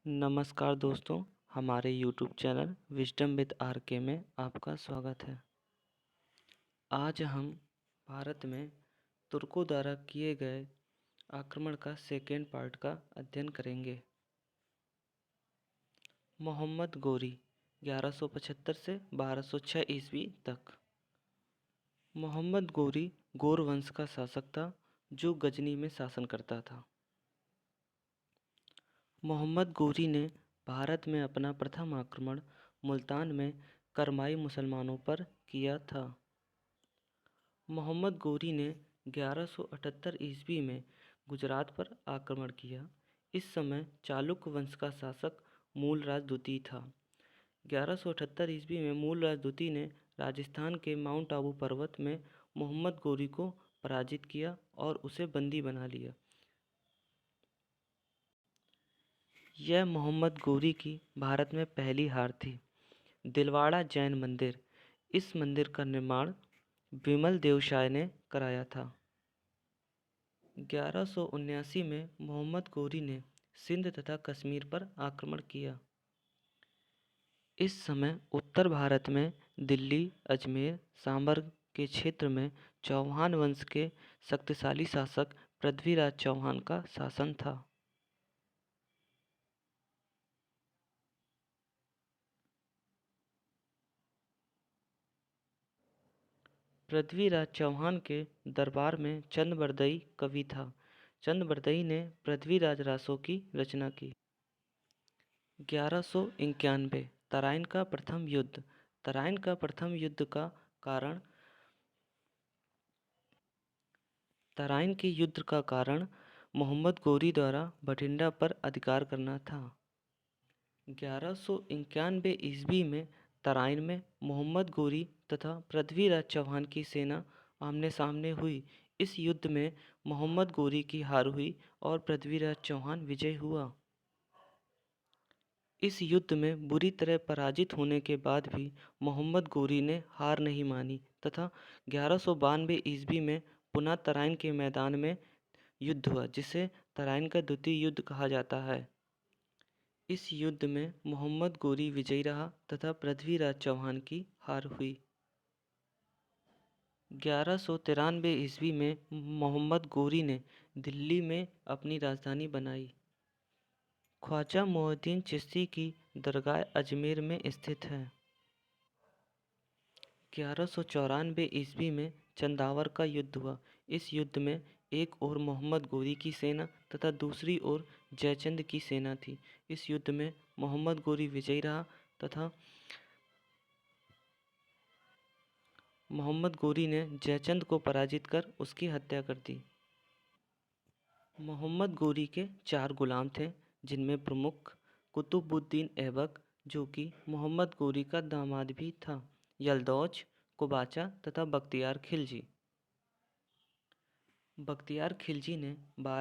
नमस्कार दोस्तों, हमारे YouTube channel Wisdom with R K. में आपका स्वागत है। आज हम भारत में तुर्कों द्वारा किए गए आक्रमण का सेकेंड पार्ट का अध्ययन करेंगे। मोहम्मद गोरी 1175 से 1206 ईस्वी तक। मोहम्मद गोरी गौर वंश का शासक था जो गजनी में शासन करता था। मोहम्मद गोरी ने भारत में अपना प्रथम आक्रमण मुल्तान में करमाई मुसलमानों पर किया था। मोहम्मद गोरी ने 1178 ईस्वी में गुजरात पर आक्रमण किया। इस समय चालुक्य वंश का शासक मूलराज द्वितीय था। 1178 ईस्वी में मूलराज द्वितीय ने राजस्थान के माउंट आबू पर्वत में मोहम्मद गोरी को पराजित किया और उसे बंदी बना लिया। यह मोहम्मद गोरी की भारत में पहली हार थी। दिलवाड़ा जैन मंदिर। इस मंदिर का निर्माण विमल देवशाय ने कराया था। 1179 में मोहम्मद गोरी ने सिंध तथा कश्मीर पर आक्रमण किया। इस समय उत्तर भारत में दिल्ली, अजमेर, सांभर के क्षेत्र में चौहान वंश के शक्तिशाली शासक पृथ्वीराज चौहान का शासन था। पृथ्वीराज चौहान के दरबार में चंद्रबरदई कवि था। चंद्रबरदई ने पृथ्वीराज रासों की रचना की। 1191 तराइन का प्रथम युद्ध। तराइन का प्रथम युद्ध का कारण तराइन के युद्ध का कारण मोहम्मद गोरी द्वारा बठिंडा पर अधिकार करना था। 1191 ईस्वी में तराइन में मोहम्मद गोरी तथा पृथ्वीराज चौहान की सेना आमने सामने हुई। इस युद्ध में मोहम्मद गोरी की हार हुई और पृथ्वीराज चौहान विजय हुआ। इस युद्ध में बुरी तरह पराजित होने के बाद भी मोहम्मद गोरी ने हार नहीं मानी तथा 1192 ईस्वी में पुनः तराइन के मैदान में युद्ध हुआ, जिसे तराइन का द्वितीय युद्ध कहा जाता है। इस युद्ध में मोहम्मद गोरी विजयी रहा तथा पृथ्वीराज चौहान की हार हुई। 1193 ईस्वी में मोहम्मद गोरी ने दिल्ली में अपनी राजधानी बनाई। ख्वाजा मोइनुद्दीन चिश्ती की दरगाह अजमेर में स्थित है। 1194 ईस्वी में चंदावर का युद्ध हुआ। इस युद्ध में एक ओर मोहम्मद गोरी की सेना तथा दूसरी ओर जयचंद की सेना थी। इस युद्ध में मोहम्मद गोरी विजयी रहा तथा मोहम्मद गोरी ने जयचंद को पराजित कर उसकी हत्या कर दी। मोहम्मद गोरी के 4 गुलाम थे, जिनमें प्रमुख कुतुबुद्दीन ऐबक, जो कि मोहम्मद गोरी का दामाद भी था, यलदौज, कुबाचा तथा बख्तियार खिलजी। बख्तियार खिलजी ने 12